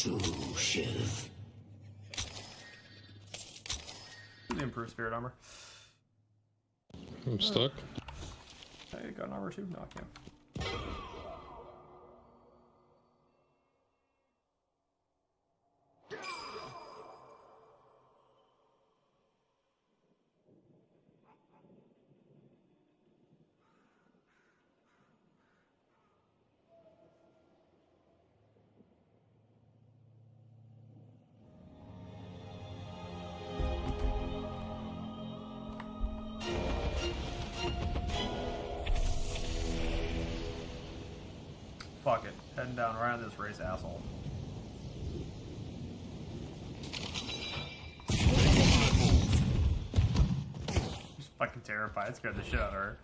to Shiv. The improved spirit armor. I'm stuck. Hey, got an armor too? No, I can't. Fuck it. Heading down right on this race, asshole. She's fucking terrified. It scared the shit out of her.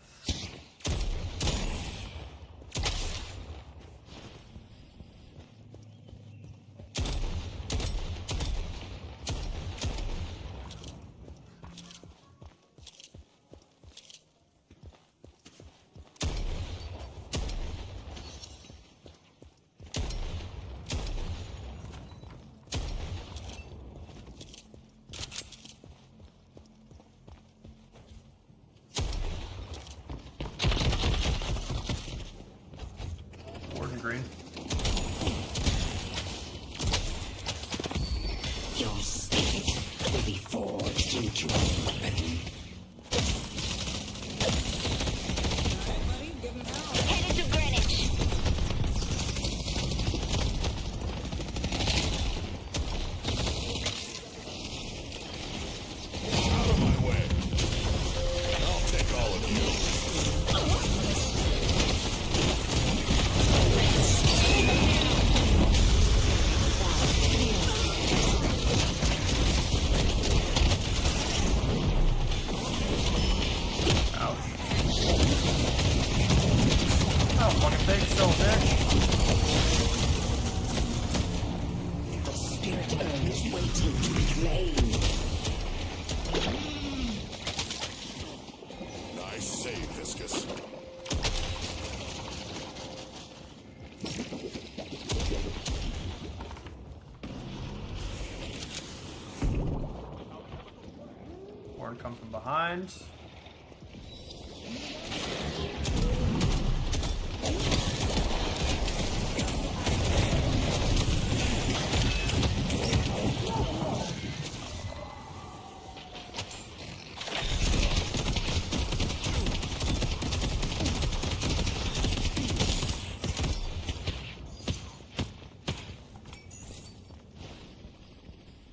Green. Your spirit will be forged into a weapon. Headed to Greenwich. Out of my way. I'll take all of you. The spirit urn is waiting to be claimed. Nice save, Viscous. Warren comes from behind.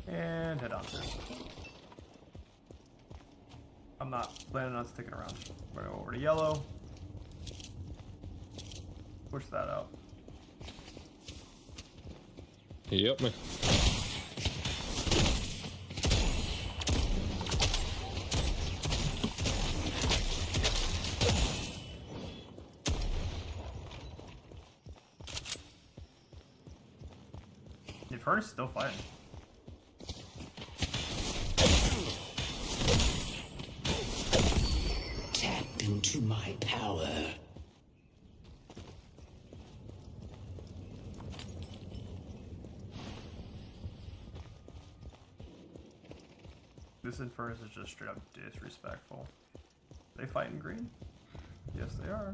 And head on through. I'm not planning on sticking around. We're gonna go over to yellow. Push that out. Yep, man. The furnace is still fighting. Tap into my power. This Infernus is just straight up disrespectful. They fight in green? Yes, they are.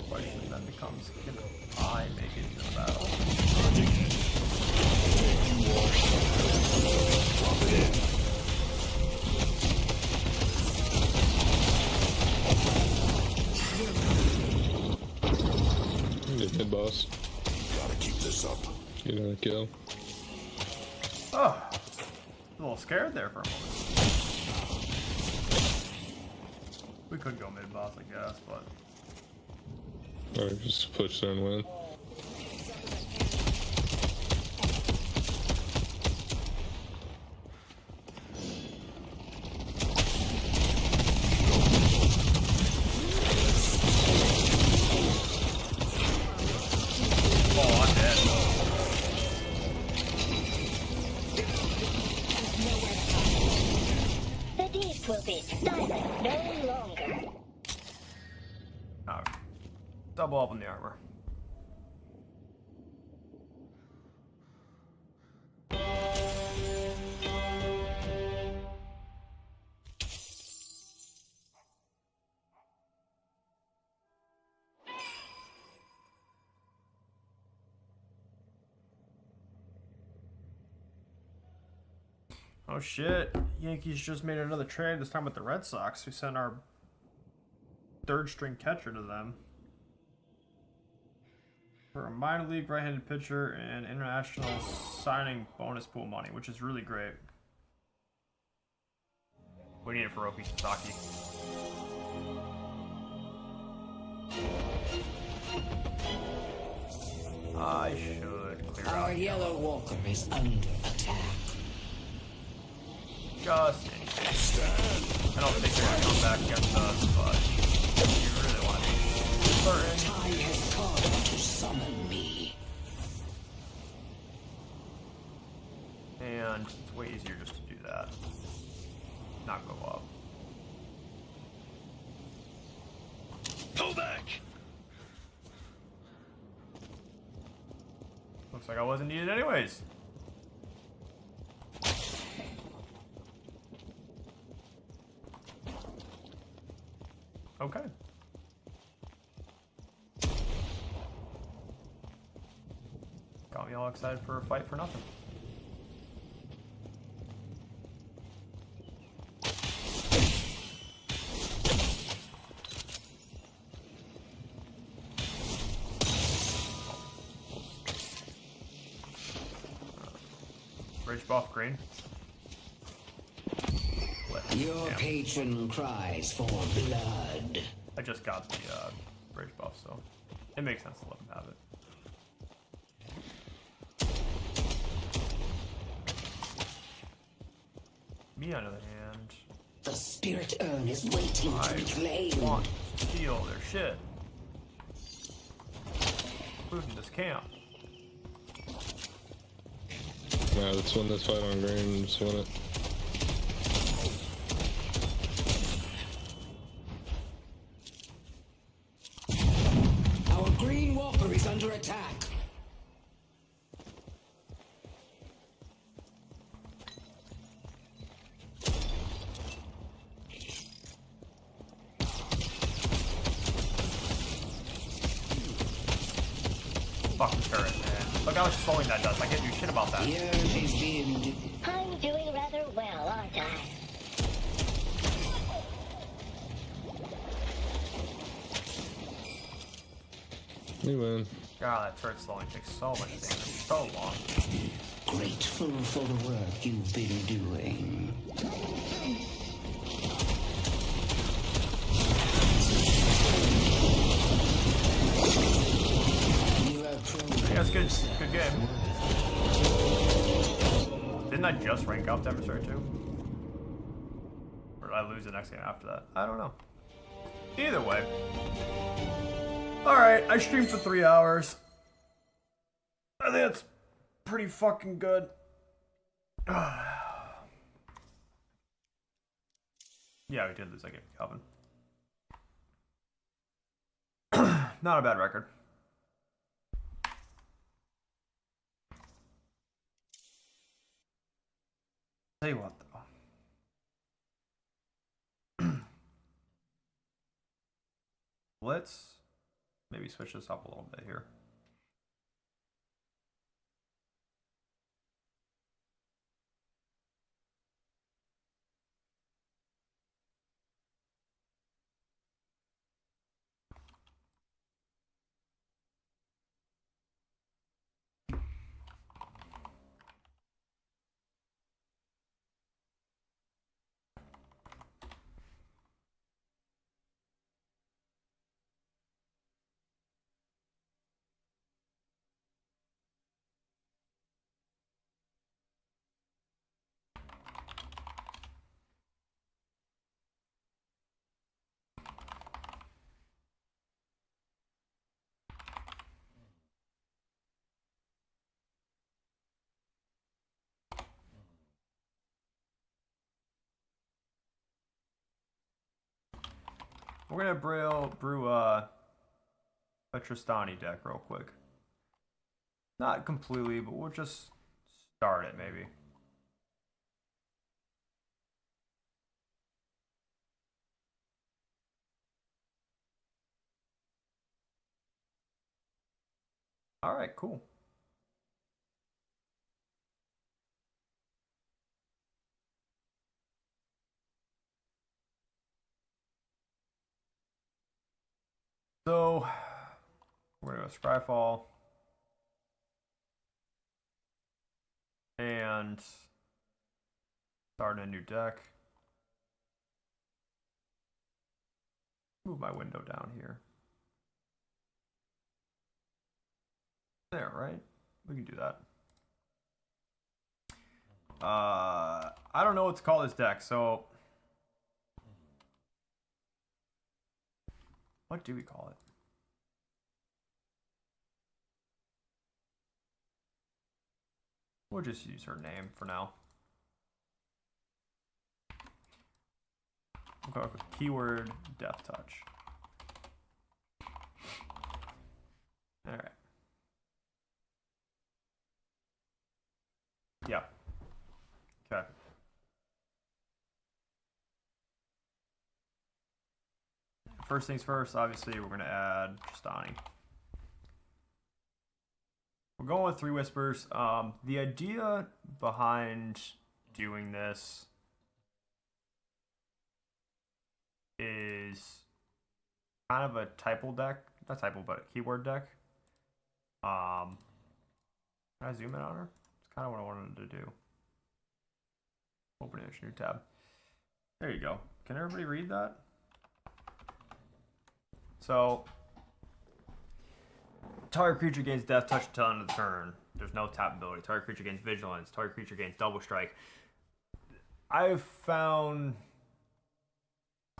Question then becomes, can I make it into the battle? Good hit, boss. Gotta keep this up. Get another kill. Oh, a little scared there for a moment. We could go mid boss, I guess, but Or just push there and win. oh, I'm dead. double up on the armor. Oh shit, Yankees just made another trade, this time with the Red Sox. We sent our third string catcher to them for a minor league right-handed pitcher and international signing bonus pool money, which is really great. We need it for Roki Sasaki. I should clear out. Our yellow walker is under attack. Just in case. I don't think they're gonna come back against us, but you really want to be certain. Time has come to summon me. And it's way easier just to do that. Not go up. Pull back. Looks like I wasn't needed anyways. Okay. Got me all excited for a fight for nothing. Rage buff green. Your Damn. patron cries for blood. I just got the rage buff, so it makes sense to let him have it. Me, on the other hand, The spirit urn is waiting to be I claimed. want to steal their shit. Looting this camp. Nah, let's win this fight on green. Just win it. Our green walker is under attack. Fucking turret, man. Look how much slowing that does. I can't do shit about that. The earth is being... I'm doing rather well, aren't I? You win. God, that turret slowing takes so much damage. So long. Grateful for the work you've been doing. You have proven Yeah, it's good. Good game. Didn't I just rank up Demonstrator 2? Or did I lose the next game after that? I don't know. Either way. Alright, I streamed for 3 hours. I think that's pretty fucking good. Yeah, we did lose that game to Calvin. Not a bad record. Tell you what, though. Let's maybe switch this up a little bit here. We're gonna brew a a Tristani deck real quick. Not completely, but we'll just start it maybe. All right, cool. So we're gonna go Scryfall and start a new deck. Move my window down here. There, right? We can do that. I don't know what to call this deck, so what do we call it? We'll just use her name for now. We'll go with keyword Death Touch. Alright. Yeah. Okay. First things first, obviously, we're going to add Tristani. We're going with 3 Whispers. The idea behind doing this is kind of a typo deck. Not typo, but a keyword deck. Can I zoom in on her? It's kind of what I wanted to do. Open a new tab. There you go. Can everybody read that? So, target creature gains death touch until end of the turn. There's no tap ability. Target creature gains vigilance. Target creature gains double strike. I've found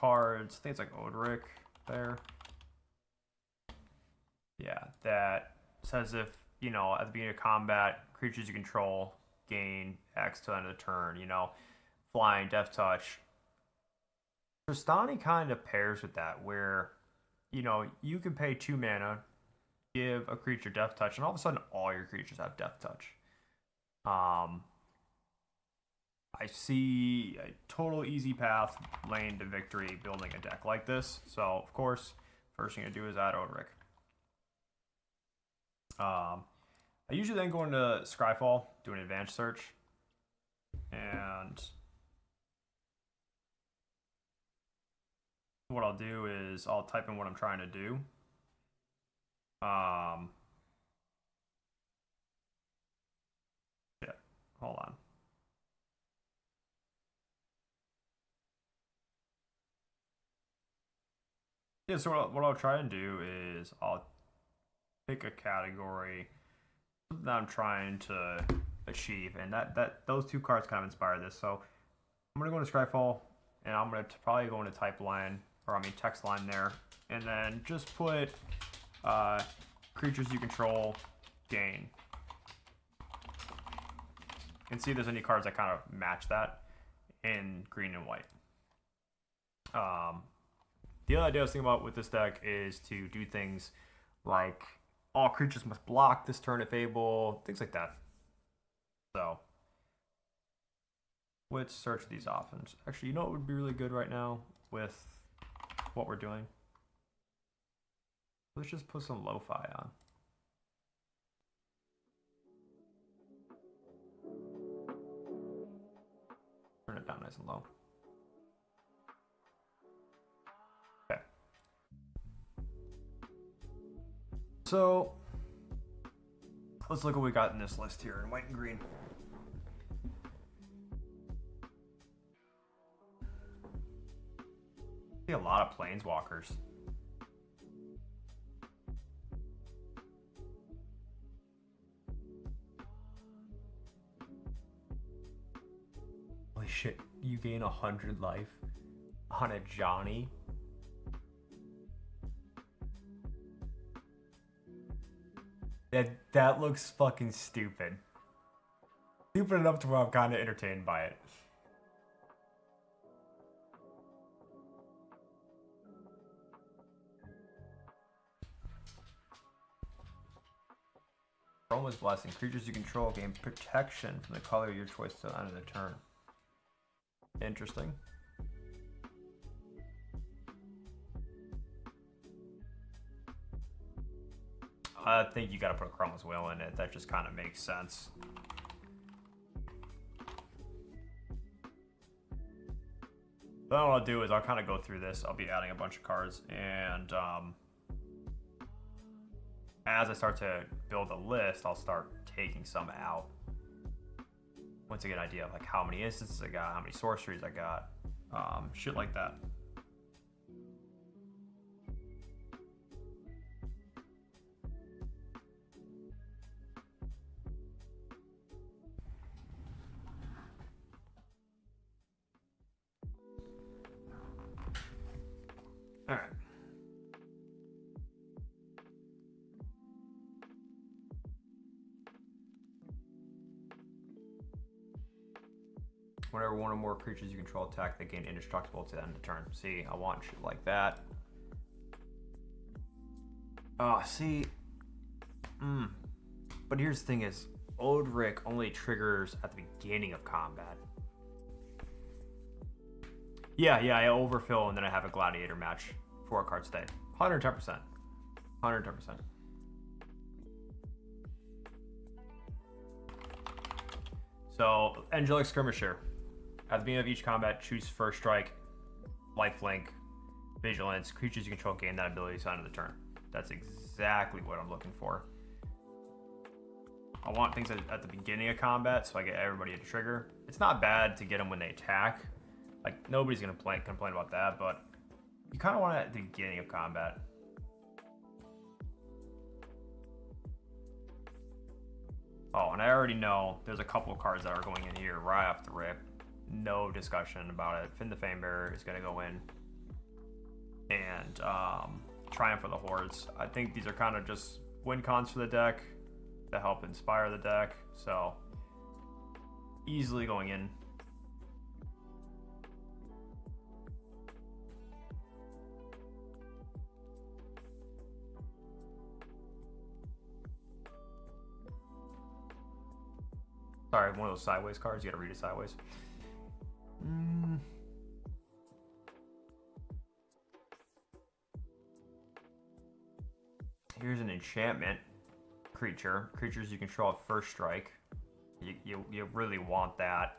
cards, I think it's like Odric there. Yeah, that says if, you know, at the beginning of combat, creatures you control gain X till end of the turn, you know, flying, death touch. Tristani kind of pairs with that, where, you know, you can pay 2 mana, give a creature death touch, and all of a sudden all your creatures have death touch. I see a total easy path lane to victory building a deck like this. So, of course, first thing I do is add Odric. I usually then go into Scryfall, do an advanced search, and what I'll do is I'll type in what I'm trying to do. Yeah, hold on. Yeah, so what I'll try and do is I'll pick a category that I'm trying to achieve, and that those 2 cards kind of inspire this. So I'm gonna go into Scryfall, and I'm gonna probably go into type line, or I mean text line there, and then just put creatures you control gain, and see if there's any cards that kind of match that in green and white. The other idea I was thinking about with this deck is to do things like all creatures must block this turn if able, things like that. So let's search these options. Actually, you know what would be really good right now with what we're doing? Let's just put some lo-fi on. Turn it down nice and low. Okay. So let's look what we got in this list here in white and green. I see a lot of planeswalkers. Holy shit, you gain 100 life on a Johnny? That looks fucking stupid. Stupid enough to where I'm kind of entertained by it. Chroma's Blessing. Creatures you control gain protection from the color of your choice till the end of the turn. Interesting. I think you gotta put Chroma's Will in it. That just kind of makes sense. Then what I'll do is I'll kind of go through this. I'll be adding a bunch of cards, and as I start to build a list, I'll start taking some out. Once I get an idea of like how many instances I got, how many sorceries I got, shit like that. All right. Whenever one or more creatures you control attack, they gain indestructible to the end of the turn. See, I want shit like that. Oh, see. But here's the thing is, Odric only triggers at the beginning of combat. Yeah, I overfill and then I have a gladiator match. 4 cards stay. 110%. 110%. So, Angelic Skirmisher. At the beginning of each combat, choose First Strike, Lifelink, Vigilance. Creatures you control gain that ability to the end of the turn. That's exactly what I'm looking for. I want things at the beginning of combat so I get everybody a trigger. It's not bad to get them when they attack. Like, nobody's going to complain about that, but you kind of want it at the beginning of combat. Oh, and I already know there's a couple of cards that are going in here right off the rip. No discussion about it. Finn the Famebearer is going to go in. And Triumph for the Hordes. I think these are kind of just win cons for the deck to help inspire the deck. So, easily going in. Sorry, one of those sideways cards. You gotta read it sideways. Here's an enchantment creature. Creatures you control at first strike. You really want that.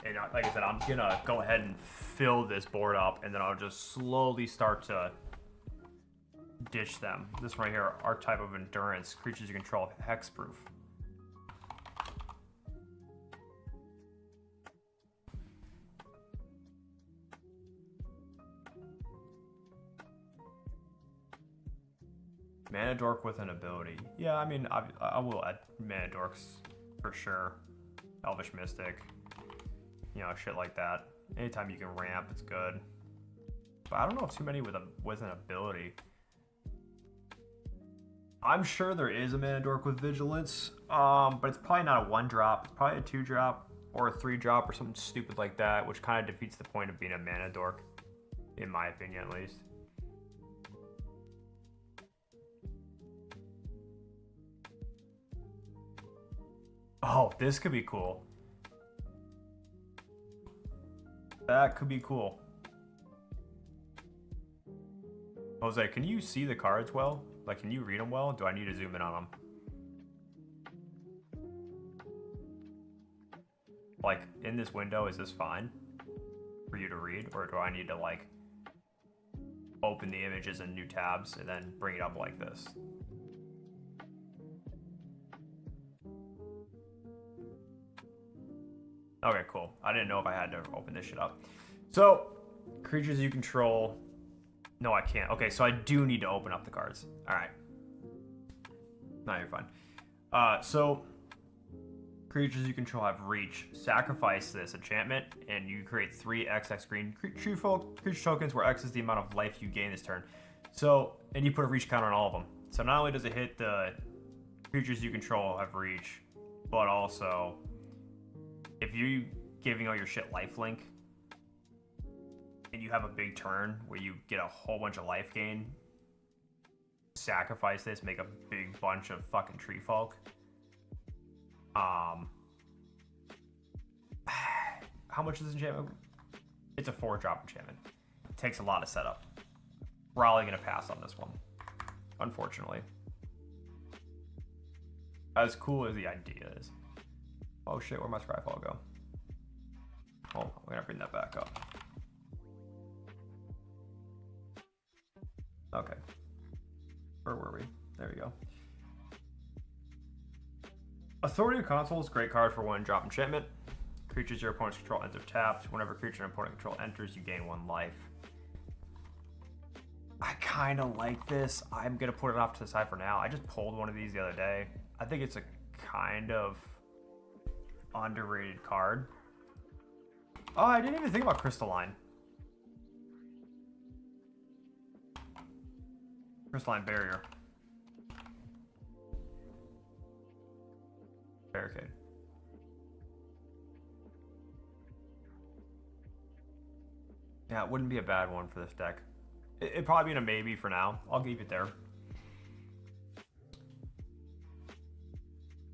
And like I said, I'm gonna go ahead and fill this board up, and then I'll just slowly start to ditch them. This one right here, Archetype of Endurance. Creatures you control, hexproof. Mana Dork with an ability. Yeah, I mean, I will add Mana Dorks for sure. Elvish Mystic. You know, shit like that. Anytime you can ramp, it's good. But I don't know if too many with an ability. I'm sure there is a Mana Dork with Vigilance, but it's probably not a 1-drop. It's probably a 2-drop or a 3-drop or something stupid like that, which kind of defeats the point of being a Mana Dork, in my opinion at least. Oh, this could be cool. That could be cool. Jose, can you see the cards well? Like, can you read them well? Do I need to zoom in on them? Like, in this window, is this fine for you to read? Or do I need to, like, open the images in new tabs and then bring it up like this? Okay, cool. I didn't know if I had to open this shit up. So, creatures you control. No, I can't. Okay, so I do need to open up the cards. Alright. No, you're fine. So, creatures you control have reach. Sacrifice this enchantment, and you create 3 XX green creature tokens, where X is the amount of life you gain this turn. So, and you put a reach counter on all of them. So not only does it hit the creatures you control have reach, but also, if you giving all your shit lifelink, and you have a big turn where you get a whole bunch of life gain, sacrifice this, make a big bunch of fucking tree folk. How much is this enchantment? It's a 4-drop enchantment. It takes a lot of setup. Probably gonna pass on this one, unfortunately. As cool as the idea is. Oh shit, where'd my Scryfall go? Oh, we're gonna bring that back up. Okay. Where were we? There we go. Authority of Console is a great card for 1-drop enchantment. Creatures your opponent's control enter tapped. Whenever a creature your opponent control enters, you gain 1 life. I kind of like this. I'm going to put it off to the side for now. I just pulled one of these the other day. I think it's a kind of underrated card. Oh, I didn't even think about Crystalline. Crystalline Barrier. Barricade. Yeah, it wouldn't be a bad one for this deck. It'd probably be a maybe for now. I'll leave it there.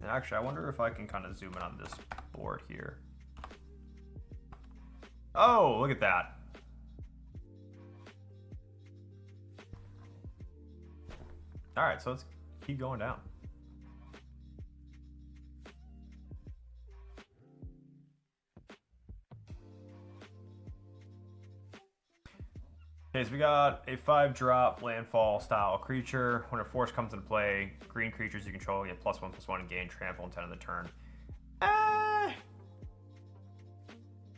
And actually, I wonder if I can kind of zoom in on this board here. Oh, look at that. All right, so let's keep going down. Okay, so we got a 5-drop landfall style creature. When a force comes into play, green creatures you control get +1/+1 and gain trample until end of the turn.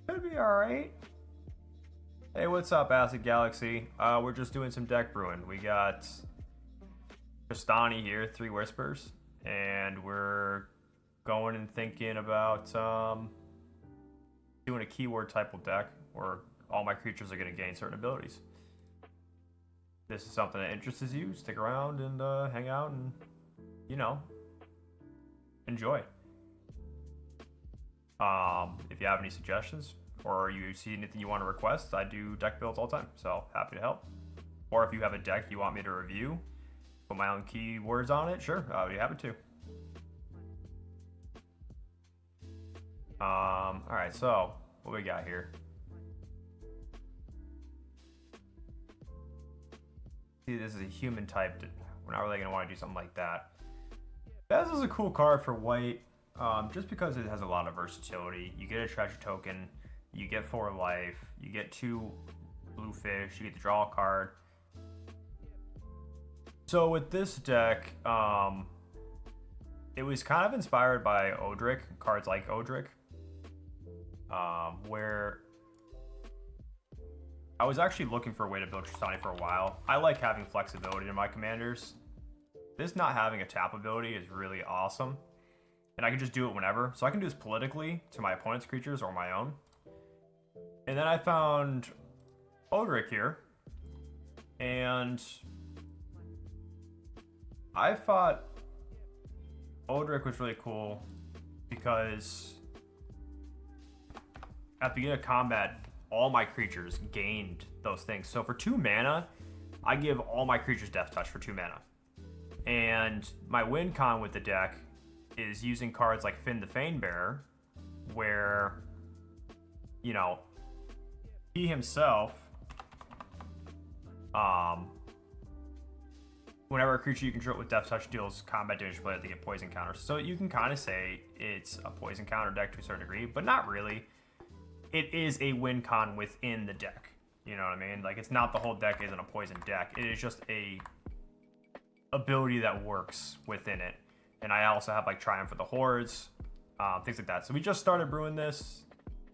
Could be alright. Hey, what's up, Acid Galaxy? We're just doing some deck brewing. We got Tristani here, 3 Whispers, and we're going and thinking about doing a keyword type of deck where all my creatures are going to gain certain abilities. This is something that interests you, stick around and hang out and, you know, enjoy. If you have any suggestions or you see anything you want to request, I do deck builds all the time, so happy to help. Or if you have a deck you want me to review, put my own keywords on it, sure, I'll be happy to. Alright, so what we got here? See, this is a human type. We're not really going to want to do something like that. This is a cool card for white, just because it has a lot of versatility. You get a treasure token, you get 4 life, you get 2 blue fish, you get to draw a card. So with this deck, it was kind of inspired by Odric, cards like Odric, where I was actually looking for a way to build Tristani for a while. I like having flexibility in my commanders. This not having a tap ability is really awesome. And I can just do it whenever. So I can do this politically to my opponent's creatures or my own. And then I found Odric here. And I thought Odric was really cool because at the beginning of combat, all my creatures gained those things. So for 2 mana, I give all my creatures Death Touch for 2 mana. And my win con with the deck is using cards like Finn the Fanebearer, where, you know, he himself, whenever a creature you control with Death Touch deals combat damage to player, they get poison counters. So you can kind of say it's a poison counter deck to a certain degree, but not really. It is a win con within the deck. You know what I mean? Like, it's not the whole deck isn't a poison deck. It is just a ability that works within it. And I also have like Triumph for the Hordes, things like that. So we just started brewing this,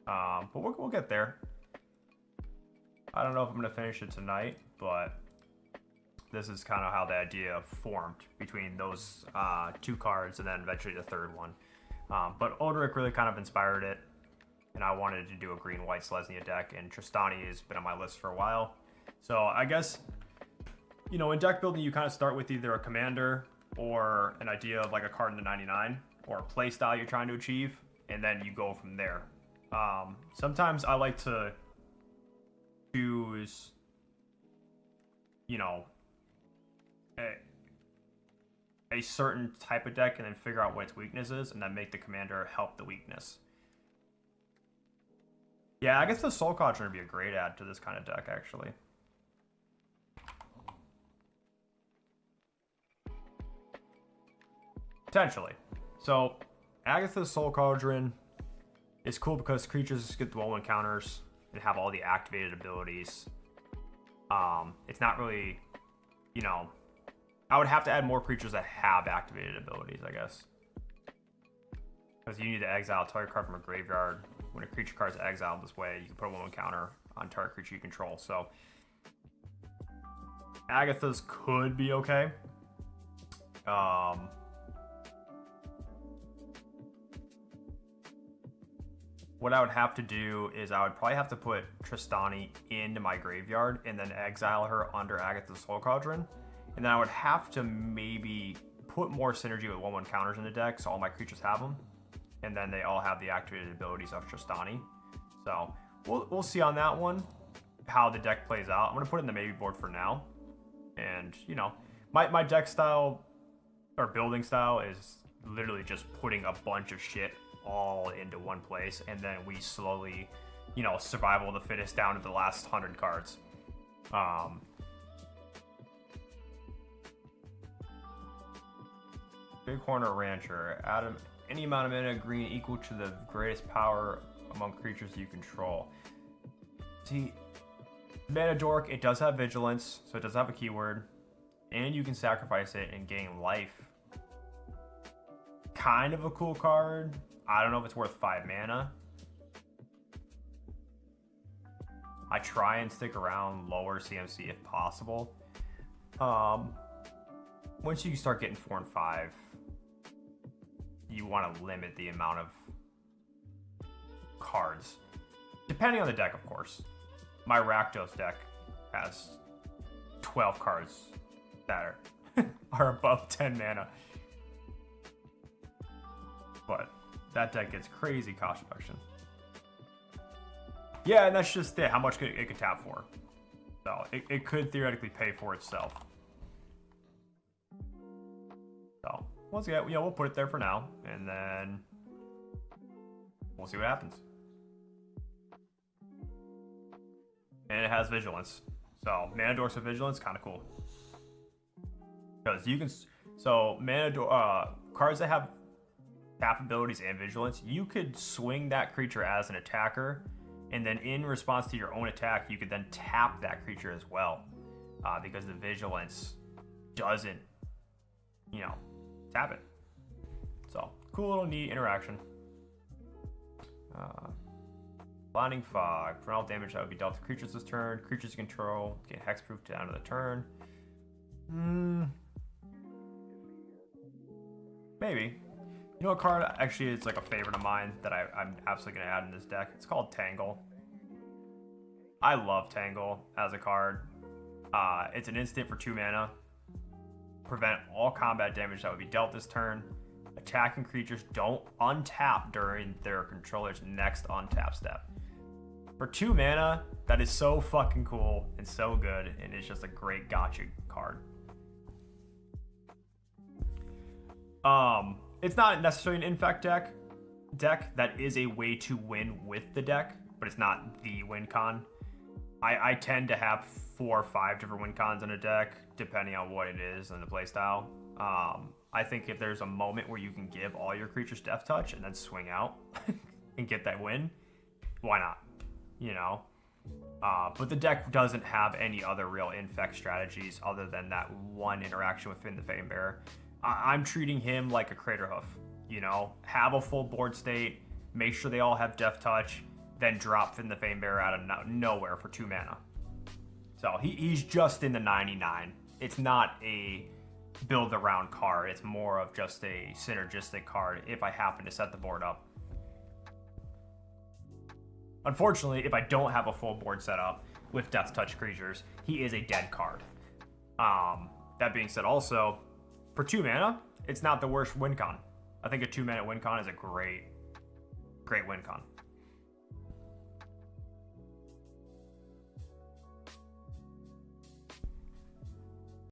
but we'll get there. I don't know if I'm gonna finish it tonight, but this is kind of how the idea formed between those 2 cards and then eventually the 3rd one. But Odric really kind of inspired it. And I wanted to do a green-white Selesnya deck, and Tristani has been on my list for a while. So I guess, you know, in deck building, you kind of start with either a commander or an idea of like a card in the 99 or a play style you're trying to achieve, and then you go from there. Sometimes I like to choose, you know, a certain type of deck and then figure out what its weakness is and then make the commander help the weakness. Yeah, I guess the Soul Cauldron would be a great add to this kind of deck, actually. Potentially. So, Agatha's Soul Cauldron is cool because creatures get the 1/1 counters and have all the activated abilities. It's not really, you know, I would have to add more creatures that have activated abilities, I guess. Because you need to exile a target card from a graveyard. When a creature card is exiled this way, you can put a 1/1 counter on target creature you control. So, Agatha's could be okay. What I would have to do is I would probably have to put Tristani into my graveyard and then exile her under Agatha's Soul Cauldron. And then I would have to maybe put more synergy with 1/1 counters in the deck so all my creatures have them. And then they all have the activated abilities of Tristani. So we'll see on that one how the deck plays out. I'm going to put it in the maybe board for now. And, you know, my deck style or building style is literally just putting a bunch of shit all into one place, and then we slowly, you know, survival of the fittest down to the last 100 cards. Big Horner Rancher. Add any amount of mana green equal to the greatest power among creatures you control. See, Mana Dork, it does have Vigilance, so it does have a keyword, and you can sacrifice it and gain life. Kind of a cool card. I don't know if it's worth 5 mana. I try and stick around lower CMC if possible. Once you start getting 4 and 5, you want to limit the amount of cards. Depending on the deck, of course. My Rakdos deck has 12 cards that are above 10 mana. But that deck gets crazy cost reduction. Yeah, and that's just it. How much it could tap for. So it could theoretically pay for itself. So once again, you know, we'll put it there for now, and then we'll see what happens. And it has Vigilance. So Mana Dorks with Vigilance, kind of cool. Because you can, so cards that have tap abilities and Vigilance, you could swing that creature as an attacker, and then in response to your own attack, you could then tap that creature as well, because the Vigilance doesn't, you know, tap it. So cool little neat interaction. Blinding Fog. For all damage that would be dealt to creatures this turn, creatures you control get hexproof to the end of the turn. Maybe. You know what card actually is like a favorite of mine that I'm absolutely going to add in this deck? It's called Tangle. I love Tangle as a card. It's an instant for 2 mana. Prevent all combat damage that would be dealt this turn. Attacking creatures don't untap during their controller's next untap step. For 2 mana, that is so fucking cool and so good, and it's just a great gotcha card. It's not necessarily an infect deck. That is a way to win with the deck, but it's not the win con. I tend to have 4 or 5 different win cons in a deck, depending on what it is and the playstyle. I think if there's a moment where you can give all your creatures Death Touch and then swing out and get that win, why not? You know? But the deck doesn't have any other real infect strategies other than that one interaction with Finn the Famebearer. I'm treating him like a Crater Hoof, you know? Have a full board state, make sure they all have Death Touch, then drop Finn the Famebearer out of nowhere for 2 mana. So he's just in the 99. It's not a build around card. It's more of just a synergistic card if I happen to set the board up. Unfortunately, if I don't have a full board set up with Death Touch creatures, he is a dead card. That being said, also, for 2 mana, it's not the worst win con. I think a 2 mana win con is a great win con.